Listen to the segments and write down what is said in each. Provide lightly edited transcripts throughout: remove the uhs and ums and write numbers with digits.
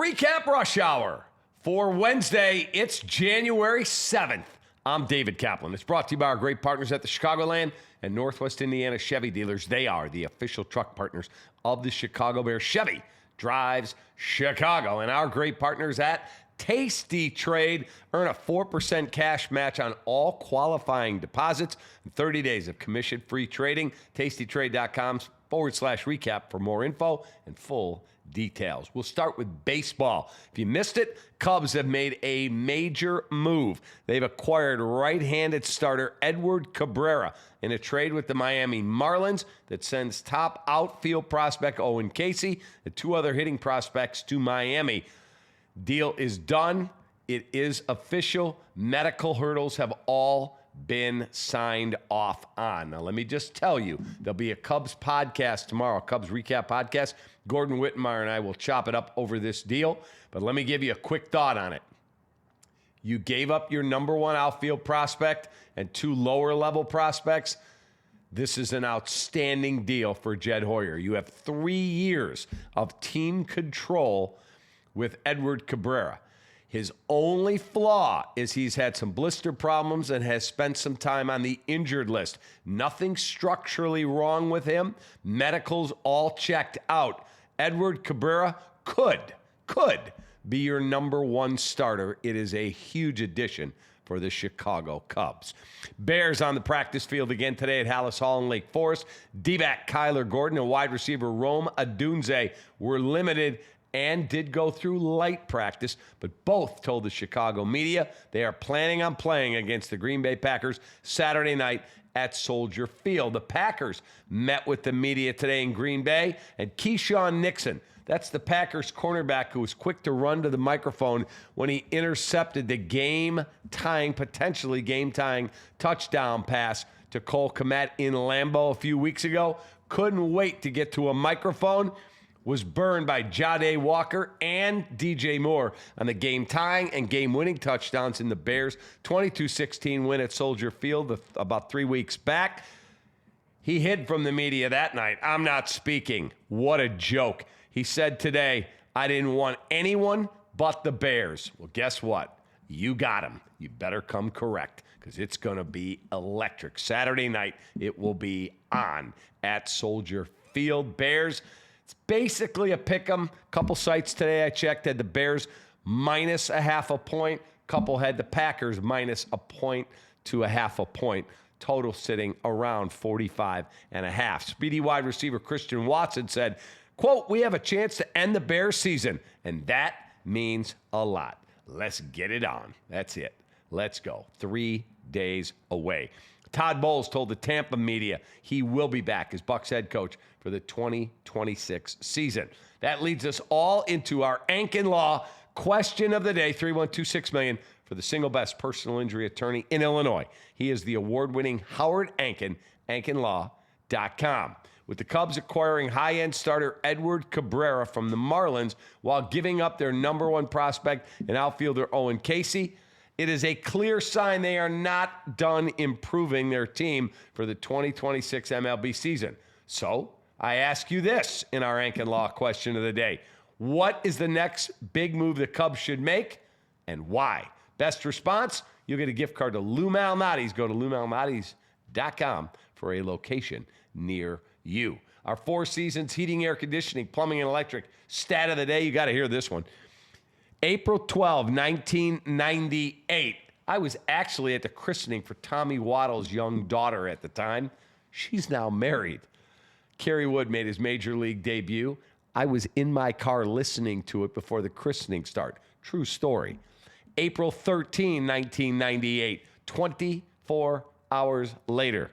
Recap Rush Hour for Wednesday. It's January 7th. I'm David Kaplan. It's brought to you by our great partners at the Chicagoland and Northwest Indiana Chevy dealers. They are the official truck partners of the Chicago Bears. Chevy drives Chicago. And our great partners at Tasty Trade. Earn a 4% cash match on all qualifying deposits and 30 days of commission-free trading. TastyTrade.com/recap for more info and full details. We'll start with baseball. If you missed it, Cubs have made a major move. They've acquired right-handed starter Edward Cabrera in a trade with the Miami Marlins that sends top outfield prospect Owen Caissie and two other hitting prospects to Miami. Deal is done. It is official. Medical hurdles have all been signed off on. Now, let me just tell you, there'll be a Cubs podcast tomorrow, a Cubs recap podcast. Gordon Whitmire and I will chop it up over this deal, but let me give you a quick thought on it. You gave up your number one outfield prospect and two lower-level prospects. This is an outstanding deal for Jed Hoyer. You have 3 years of team control with Edward Cabrera. His only flaw is he's had some blister problems and has spent some time on the injured list. Nothing structurally wrong with him. Medicals all checked out. Edward Cabrera could be your number one starter. It is a huge addition for the Chicago Cubs. Bears on the practice field again today at Hallis Hall in Lake Forest. D-back Kyler Gordon and wide receiver Rome Odunze were limited and did go through light practice, but both told the Chicago media they are planning on playing against the Green Bay Packers Saturday night at Soldier Field. The Packers met with the media today in Green Bay, and Keyshawn Nixon, that's the Packers cornerback who was quick to run to the microphone when he intercepted the potentially game-tying touchdown pass to Cole Kmet in Lambeau a few weeks ago. Couldn't wait to get to a microphone. Was burned by Jade Walker and DJ Moore on the game-tying and game-winning touchdowns in the Bears' 22-16 win at Soldier Field about 3 weeks back. He hid from the media that night. I'm not speaking. What a joke. He said today, I didn't want anyone but the Bears. Well, guess what? You got him. You better come correct because it's going to be electric. Saturday night, it will be on at Soldier Field. Bears, it's basically a pick 'em. Couple sites today I checked had the Bears minus a half a point. Couple had the Packers minus a point to a half a point. Total sitting around 45.5. Speedy wide receiver Christian Watson said, quote, "We have a chance to end the Bears season, and that means a lot. Let's get it on." That's it. Let's go. 3 days away. Todd Bowles told the Tampa media he will be back as Bucs head coach for the 2026 season. That leads us all into our Ankin Law question of the day, 312-6million, for the single best personal injury attorney in Illinois. He is the award-winning Howard Ankin, AnkinLaw.com. With the Cubs acquiring high-end starter Edward Cabrera from the Marlins while giving up their number one prospect and outfielder Owen Caissie, it is a clear sign they are not done improving their team for the 2026 MLB season. So I ask you this in our Ankin Law question of the day. What is the next big move the Cubs should make and why? Best response, you'll get a gift card to Lou Malnati's. Go to LouMalnati's.com for a location near you. Our Four Seasons heating, air conditioning, plumbing, and electric stat of the day. You got to hear this one. April 12, 1998. I was actually at the christening for Tommy Waddle's young daughter at the time. She's now married. Kerry Wood made his major league debut. I was in my car listening to it before the christening start. True story. April 13, 1998. 24 hours later,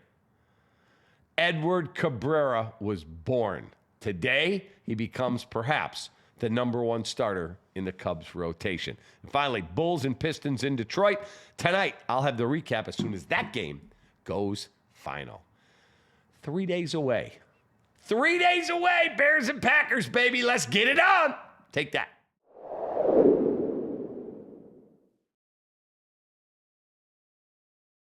Edward Cabrera was born. Today, he becomes perhaps the number one starter in the Cubs rotation. And finally, Bulls and Pistons in Detroit. Tonight, I'll have the recap as soon as that game goes final. 3 days away. 3 days away, Bears and Packers, baby. Let's get it on. Take that.